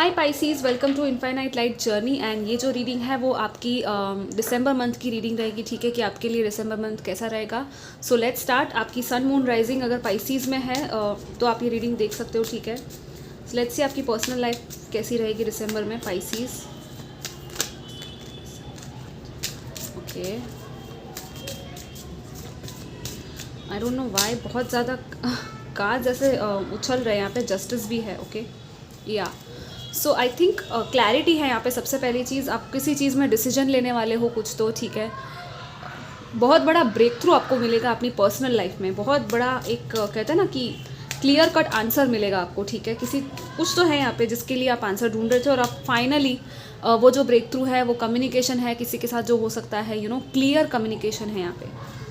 Hi Pisces, welcome to infinite light journey. And ये जो reading है वो आपकी दिसंबर मंथ की रीडिंग रहेगी। ठीक है कि आपके लिए दिसंबर मंथ कैसा रहेगा। So let's start. आपकी सन मून राइजिंग अगर पाइसीज में है तो आप ये रीडिंग देख सकते हो। ठीक है, सो लेट्स सी आपकी पर्सनल लाइफ कैसी रहेगी दिसंबर में Pisces. Okay, I don't know why बहुत ज़्यादा कार्ड जैसे उछल रहे हैं यहाँ पे। जस्टिस भी है। ओके या सो आई थिंक क्लैरिटी है यहाँ पे। सबसे पहली चीज़, आप किसी चीज़ में डिसीजन लेने वाले हो कुछ तो। ठीक है, बहुत बड़ा ब्रेक थ्रू आपको मिलेगा अपनी पर्सनल लाइफ में। बहुत बड़ा एक कहते हैं ना कि क्लियर कट आंसर मिलेगा आपको। ठीक है, किसी कुछ तो है यहाँ पे जिसके लिए आप आंसर ढूंढ रहे थे और आप फाइनली वो जो ब्रेक थ्रू है वो कम्युनिकेशन है किसी के साथ जो हो सकता है। क्लियर कम्युनिकेशन है यहाँ पे।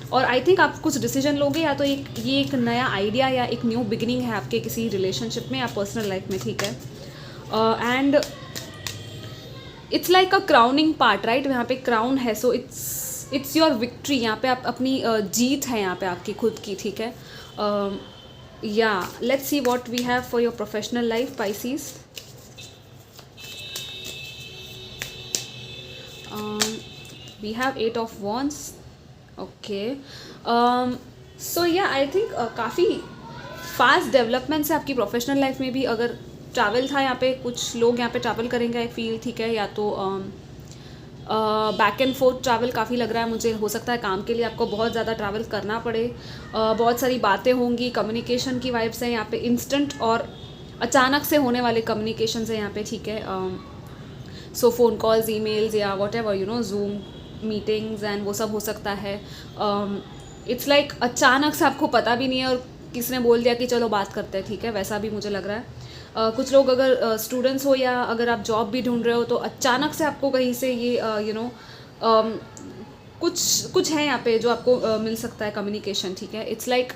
और आई थिंक आप कुछ डिसीजन लोगे या तो ये एक नया आइडिया या एक न्यू बिगिनिंग है आपके किसी रिलेशनशिप में या पर्सनल लाइफ में। ठीक है, and it's like a crowning part, right. यहाँ पे क्राउन है, सो इट्स योर विक्ट्री। यहाँ पे आप अपनी जीत है यहाँ पे आपकी खुद की। ठीक है, yeah let's see what we have for your professional life pieces. We have 8 of wands. Okay, so yeah I think काफ़ी फास्ट डेवलपमेंट्स है आपकी प्रोफेशनल लाइफ में भी। अगर ट्रैवल था यहाँ पे, कुछ लोग यहाँ पे ट्रैवल करेंगे आई फील। ठीक है, या तो बैक एंड फोर्थ ट्रैवल काफ़ी लग रहा है मुझे। हो सकता है काम के लिए आपको बहुत ज़्यादा ट्रैवल करना पड़े। बहुत सारी बातें होंगी, कम्युनिकेशन की वाइब्स हैं यहाँ पे। इंस्टेंट और अचानक से होने वाले कम्युनिकेशन है यहाँ पे। ठीक है, सो फ़ोन कॉल्स, ईमेल्स या what ever zoom meetings and वो सब हो सकता है। इट्स लाइक अचानक से आपको पता भी नहीं है और किसने बोल दिया कि चलो बात करते हैं। ठीक है, वैसा भी मुझे लग रहा है। कुछ लोग अगर स्टूडेंट्स हो या अगर आप जॉब भी ढूंढ रहे हो तो अचानक से आपको कहीं से ये कुछ है यहाँ पे जो आपको मिल सकता है कम्युनिकेशन। ठीक है, इट्स लाइक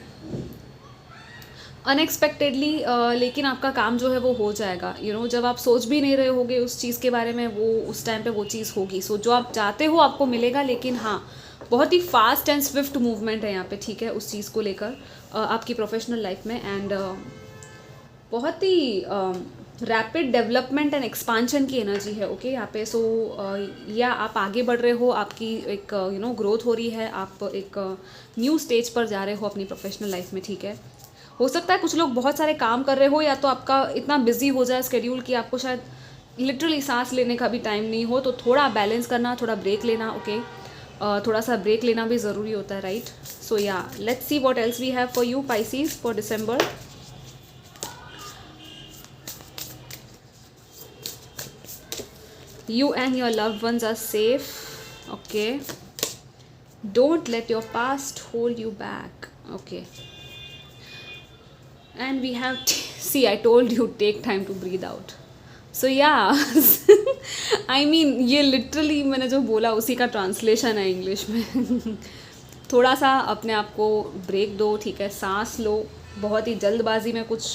अनएक्सपेक्टेडली, लेकिन आपका काम जो है वो हो जाएगा। जब आप सोच भी नहीं रहे होगे उस चीज़ के बारे में, वो उस टाइम पे वो चीज़ होगी। सो जो आप चाहते हो आपको मिलेगा, लेकिन हाँ बहुत ही फास्ट एंड स्विफ्ट मूवमेंट है यहाँ पे। ठीक है, उस चीज़ को लेकर आपकी प्रोफेशनल लाइफ में। एंड बहुत ही रैपिड डेवलपमेंट एंड एक्सपांशन की एनर्जी है। ओके यहाँ पे। सो या आप आगे बढ़ रहे हो, आपकी एक ग्रोथ हो रही है, आप एक न्यू स्टेज पर जा रहे हो अपनी प्रोफेशनल लाइफ में। ठीक है, हो सकता है कुछ लोग बहुत सारे काम कर रहे हो या तो आपका इतना बिजी हो जाए स्केड्यूल कि आपको शायद लिटरली सांस लेने का भी टाइम नहीं हो। तो थोड़ा बैलेंस करना, थोड़ा ब्रेक लेना। ओके, थोड़ा सा ब्रेक लेना भी ज़रूरी होता है, right. So yeah let's see what else we have for you Pisces for December. You and your loved ones are safe. Okay, don't let your past hold you back. Okay, and we have see, I told you, take time to breathe out. So yeah, I mean ये literally मैंने जो बोला उसी का translation है English में। थोड़ा सा अपने आप को ब्रेक दो। ठीक है, सांस लो, बहुत ही जल्दबाजी में कुछ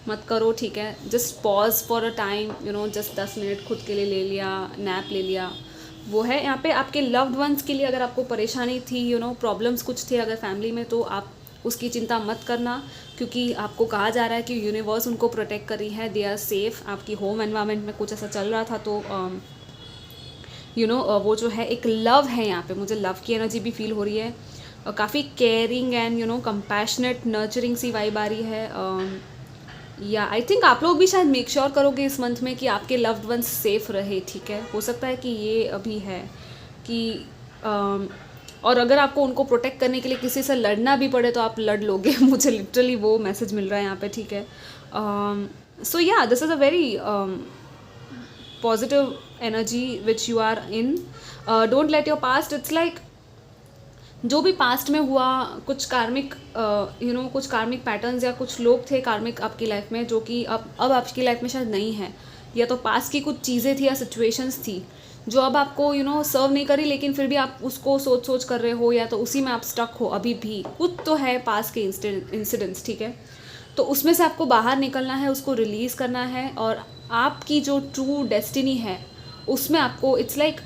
मत करो। ठीक है, just pause for a time, just 10 minute खुद के लिए ले लिया, नैप ले लिया, वो है यहाँ पे। आपके लव्ड वंस के लिए अगर आपको परेशानी थी, प्रॉब्लम्स कुछ थे अगर फैमिली में, तो आप उसकी चिंता मत करना, क्योंकि आपको कहा जा रहा है कि यूनिवर्स उनको प्रोटेक्ट कर रही है, दे आर सेफ। आपकी होम एनवायरनमेंट में कुछ ऐसा चल रहा था तो वो जो है एक लव है यहाँ पे। मुझे लव की एनर्जी भी फील हो रही है। काफ़ी केयरिंग एंड कंपैशनेट नर्चरिंग सी वाइब आ रही है। या आई थिंक आप लोग भी शायद मेक श्योर करोगे इस मंथ में कि आपके लव्ड वंस सेफ रहे। ठीक है, हो सकता है कि ये अभी है कि और अगर आपको उनको प्रोटेक्ट करने के लिए किसी से लड़ना भी पड़े तो आप लड़ लोगे। मुझे लिटरली वो मैसेज मिल रहा है यहाँ पे। ठीक है, so yeah this is a very positive energy which you are in. Don't let your past, it's like जो भी पास्ट में हुआ, कुछ कार्मिक कुछ कार्मिक पैटर्न्स या कुछ लोग थे कार्मिक आपकी लाइफ में जो कि अब आपकी लाइफ में शायद नहीं है, या तो पास्ट की कुछ चीज़ें थी या सिचुएशंस थी जो अब आपको सर्व नहीं करी, लेकिन फिर भी आप उसको सोच कर रहे हो या तो उसी में आप स्टक हो अभी भी। कुछ तो है पास्ट के इंसिडेंट्स। ठीक है, तो उसमें से आपको बाहर निकलना है, उसको रिलीज़ करना है और आपकी जो ट्रू डेस्टिनी है उसमें आपको it's like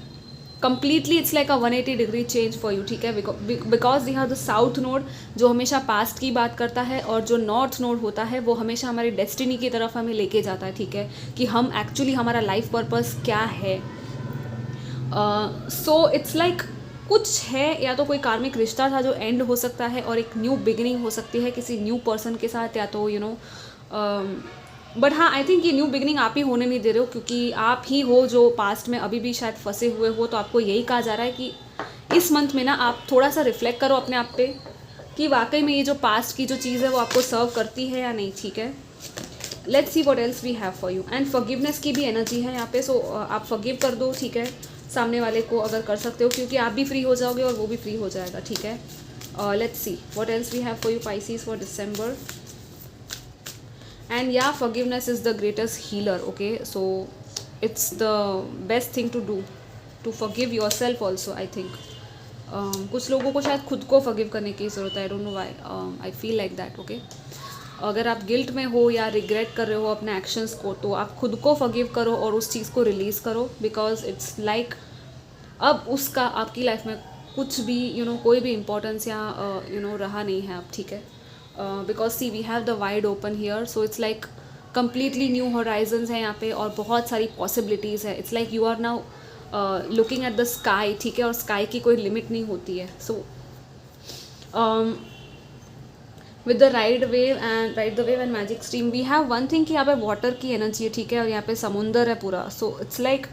completely it's like a 180 degree change for you, ठीक है, because we have the south node जो हमेशा पास्ट की बात करता है, और जो नॉर्थ नोड होता है वो हमेशा हमारी डेस्टिनी की तरफ हमें लेके जाता है, ठीक है, कि हम एक्चुअली हमारा लाइफ पर्पस क्या है। सो इट्स लाइक कुछ है, या तो कोई कार्मिक रिश्ता था जो एंड हो सकता है और एक न्यू बिगिनिंग हो सकती है किसी न्यू पर्सन के साथ, या तो यू नो बट हाँ, आई थिंक ये न्यू बिगिनिंग आप ही होने नहीं दे रहे हो, क्योंकि आप ही हो जो पास्ट में अभी भी शायद फंसे हुए हो। तो आपको यही कहा जा रहा है कि इस मंथ में ना आप थोड़ा सा रिफ्लेक्ट करो अपने आप पे कि वाकई में ये जो पास्ट की जो चीज़ है वो आपको सर्व करती है या नहीं, ठीक है। Let's see what else we have for you. And forgiveness की भी एनर्जी है यहाँ पे, सो आप फॉरगिव कर दो, ठीक है, सामने वाले को अगर कर सकते हो, क्योंकि आप भी फ्री हो जाओगे और वो भी फ्री हो जाएगा, ठीक है। Let's see what else we have for you Pisces for December. And yeah, forgiveness is the greatest healer, okay, so it's the best thing to do, to forgive yourself also, I think. कुछ लोगों को शायद खुद को forgive करने की ज़रूरत है, I don't know why, I feel like that, okay. अगर आप गिल्ट में हो या रिग्रेट कर रहे हो अपने एक्शंस को, तो आप खुद को forgive करो और उस चीज़ को रिलीज़ करो, बिकॉज इट्स लाइक अब उसका आपकी लाइफ में कुछ भी कोई भी इम्पोर्टेंस या रहा नहीं है अब, ठीक है। Because see we have the wide open here, so it's like completely new horizons हैं यहाँ पे और बहुत सारी पॉसिबिलिटीज़ है। It's like you are now looking at the sky, ठीक है, और स्काई की कोई लिमिट नहीं होती है। So with the ride the wave and magic stream we have one thing कि यहाँ पे वाटर की एनर्जी है, ठीक है, और यहाँ पे समुंदर है पूरा। सो इट्स लाइक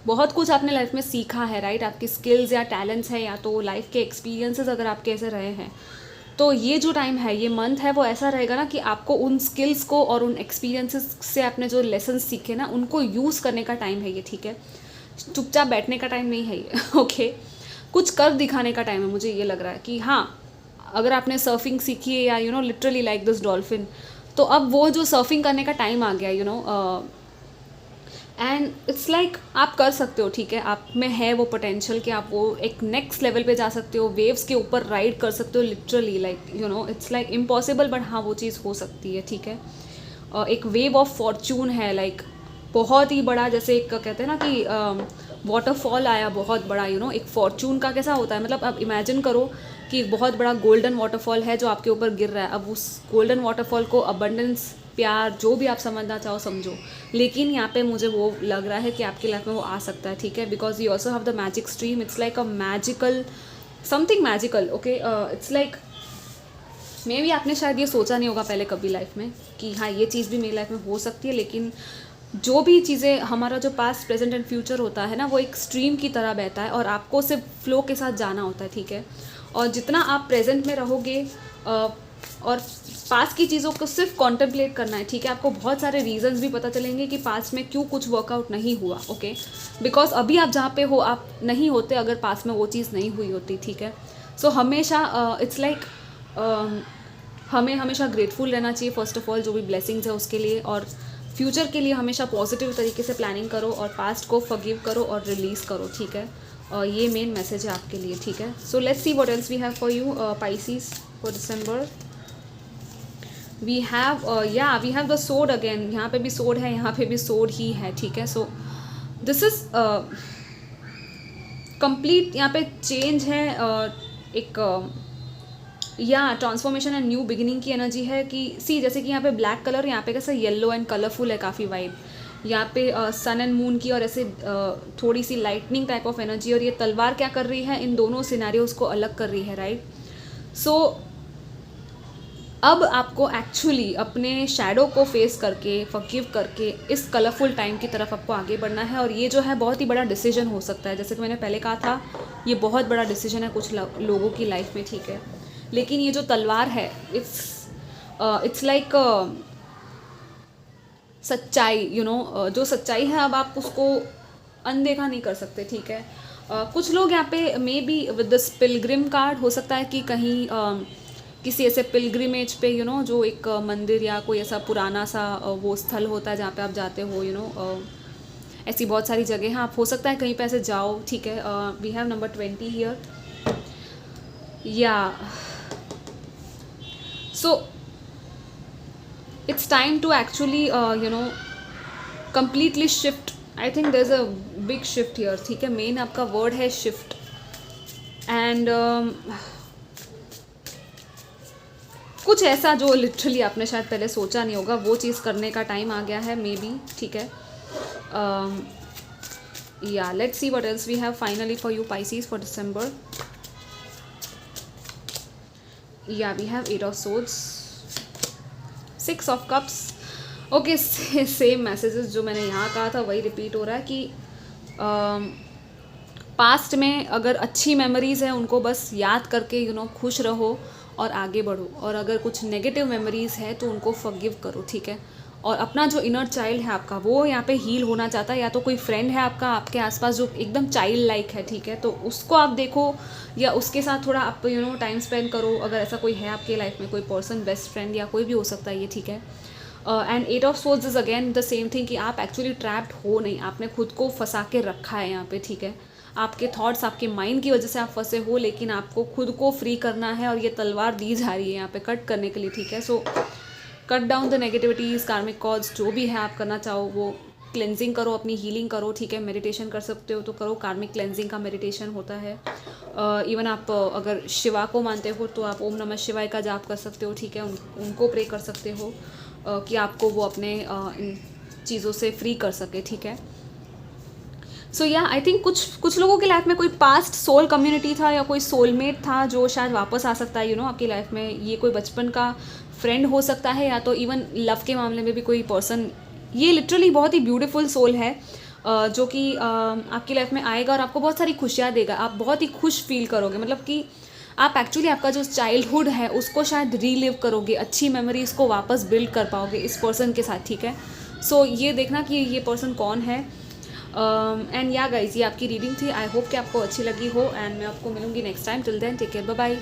बहुत कुछ आपने लाइफ में सीखा है, राइट, आपकी स्किल्स या टैलेंट्स है या तो लाइफ के एक्सपीरियंसेस अगर आपके ऐसे रहे हैं, तो ये जो टाइम है, ये मंथ है, वो ऐसा रहेगा ना कि आपको उन स्किल्स को और उन एक्सपीरियंसेस से आपने जो लेसन सीखे ना उनको यूज़ करने का टाइम है ये, ठीक है। चुपचाप बैठने का टाइम नहीं है ये, ओके। कुछ कर दिखाने का टाइम है, मुझे ये लग रहा है कि हाँ, अगर आपने सर्फिंग सीखी है या लिटरली लाइक दिस डॉल्फिन, तो अब वो जो सर्फिंग करने का टाइम आ गया, एंड इट्स लाइक आप कर सकते हो, ठीक है, आप में है वो पोटेंशियल कि आप वो एक नेक्स्ट लेवल पे जा सकते हो, वेव्स के ऊपर राइड कर सकते हो, literally like it's like impossible, but हाँ वो चीज़ हो सकती है, ठीक है। एक वेव ऑफ फॉर्चून है, लाइक बहुत ही बड़ा, जैसे एक कहते हैं ना कि वाटरफॉल आया बहुत बड़ा, एक फॉर्चून का कैसा होता है, मतलब आप इमेजिन करो कि बहुत बड़ा गोल्डन वाटरफॉल है जो आपके ऊपर गिर रहा है। अब उस गोल्डन वाटरफॉल को अबंडेंस, प्यार, जो भी आप समझना चाहो समझो, लेकिन यहाँ पे मुझे वो लग रहा है कि आपकी लाइफ में वो आ सकता है, ठीक है, because you also have the magic stream. It's like a magical something magical, okay. It's like मे भी आपने शायद ये सोचा नहीं होगा पहले कभी लाइफ में कि हाँ ये चीज़ भी मेरी लाइफ में हो सकती है, लेकिन जो भी चीज़ें, हमारा जो पास्ट, प्रेजेंट एंड फ्यूचर होता है ना, वो एक स्ट्रीम की तरह बहता है और आपको सिर्फ फ्लो के साथ जाना होता है, ठीक है। और जितना आप प्रेजेंट में रहोगे और पास्ट की चीज़ों को सिर्फ कॉन्टेम्पलेट करना है, ठीक है, आपको बहुत सारे रीजंस भी पता चलेंगे कि पास्ट में क्यों कुछ वर्कआउट नहीं हुआ, ओके, बिकॉज अभी आप जहाँ पे हो आप नहीं होते अगर पास्ट में वो चीज़ नहीं हुई होती, ठीक है। सो हमेशा इट्स लाइक हमें हमेशा ग्रेटफुल रहना चाहिए फर्स्ट ऑफ ऑल, जो भी ब्लेसिंग्स है उसके लिए, और फ्यूचर के लिए हमेशा पॉजिटिव तरीके से प्लानिंग करो और पास्ट को फॉरगिव करो और रिलीज़ करो, ठीक है। और ये मेन मैसेज है आपके लिए, ठीक है। So let's see what else we have for you Pisces for December. We have the south again, यहाँ पे भी सोड है, यहाँ पे भी सोड ही है, ठीक है। सो दिस इज कंप्लीट, यहाँ पे चेंज है, एक या ट्रांसफॉर्मेशन एंड न्यू बिगिनिंग की एनर्जी है कि सी, जैसे कि यहाँ पे ब्लैक कलर, यहाँ पे कैसा येलो एंड कलरफुल है काफ़ी वाइब, यहाँ पे सन एंड मून की और ऐसे थोड़ी सी लाइटनिंग टाइप ऑफ एनर्जी, और ये तलवार क्या कर रही है, इन दोनों सिनेरियोज को अलग कर रही है, राइट। सो अब आपको एक्चुअली अपने शैडो को फेस करके, फॉरगिव करके, इस कलरफुल टाइम की तरफ आपको आगे बढ़ना है। और ये जो है बहुत ही बड़ा डिसीजन हो सकता है, जैसे कि मैंने पहले कहा था, ये बहुत बड़ा डिसीजन है कुछ लोगों की लाइफ में, ठीक है। लेकिन ये जो तलवार है, इट्स लाइक सच्चाई, जो सच्चाई है अब आप उसको अनदेखा नहीं कर सकते, ठीक है। कुछ लोग यहाँ पे may be with this Pilgrim card, हो सकता है कि कहीं किसी ऐसे पिलग्रिमेज पे जो एक मंदिर या कोई ऐसा पुराना सा वो स्थल होता है जहाँ पे आप जाते हो, ऐसी बहुत सारी जगह हैं, आप हो सकता है कहीं पे ऐसे जाओ, ठीक है। वी हैव नंबर 20 हियर, या so it's time to actually completely shift. I think there's a big shift here, ठीक है। मेन आपका वर्ड है शिफ्ट एंड कुछ ऐसा जो लिटरली आपने शायद पहले सोचा नहीं होगा, वो चीज़ करने का टाइम आ गया है मे बी, ठीक है। Yeah let's see what else we have finally for you Pisces for December. Yeah, we have 8 of Swords, 6 of Cups. Okay, same messages जो मैंने यहाँ कहा था वही रिपीट हो रहा है कि पास्ट में अगर अच्छी मेमोरीज़ हैं उनको बस याद करके खुश रहो और आगे बढ़ो, और अगर कुछ नेगेटिव मेमोरीज़ है तो उनको फॉरगिव करो, ठीक है। और अपना जो इनर चाइल्ड है आपका वो यहाँ पे हील होना चाहता है, या तो कोई फ्रेंड है आपका आपके आसपास जो एकदम चाइल्ड लाइक है, ठीक है, तो उसको आप देखो या उसके साथ थोड़ा आप टाइम स्पेंड करो, अगर ऐसा कोई है आपके लाइफ में, कोई पर्सन, बेस्ट फ्रेंड या कोई भी हो सकता है ये, ठीक है। And 8 of Swords is again the same thing कि आप एक्चुअली ट्रैप्ड हो नहीं, आपने खुद को फंसा के रखा है यहाँ पे, ठीक है। आपके थॉट्स, आपके माइंड की वजह से आप फंसे हो, लेकिन आपको खुद को फ्री करना है और ये तलवार दी जा रही है यहाँ पे कट करने के लिए, ठीक है। So cut down the negativities, कार्मिक कॉज जो भी है आप करना चाहो वो, क्लेंजिंग करो, अपनी हीलिंग करो, ठीक है। मेडिटेशन कर सकते हो तो करो, कार्मिक क्लेंजिंग का मेडिटेशन होता है। इवन आप अगर शिवा को मानते हो तो आप ओम नमः शिवाय का जाप कर सकते हो, ठीक है। उनको प्रे कर सकते हो कि आपको वो अपने इन चीज़ों से फ्री कर सके, ठीक है। सो या आई थिंक कुछ लोगों की लाइफ में कोई पास्ट सोल कम्युनिटी था या कोई सोलमेट था जो शायद वापस आ सकता है आपकी लाइफ में। ये कोई बचपन का फ्रेंड हो सकता है, या तो इवन लव के मामले में भी कोई पर्सन। ये लिटरली बहुत ही ब्यूटीफुल सोल है जो कि आपकी लाइफ में आएगा और आपको बहुत सारी खुशियाँ देगा। आप बहुत ही खुश फील करोगे, मतलब कि आप एक्चुअली आपका जो चाइल्डहुड है उसको शायद रीलिव करोगे, अच्छी मेमोरीज को वापस बिल्ड कर पाओगे इस पर्सन के साथ, ठीक है। सो ये देखना कि ये पर्सन कौन है। एंड या गाइज, ये आपकी रीडिंग थी। आई होप कि आपको अच्छी लगी हो, एंड मैं आपको मिलूंगी next time. Till then take care, bye bye.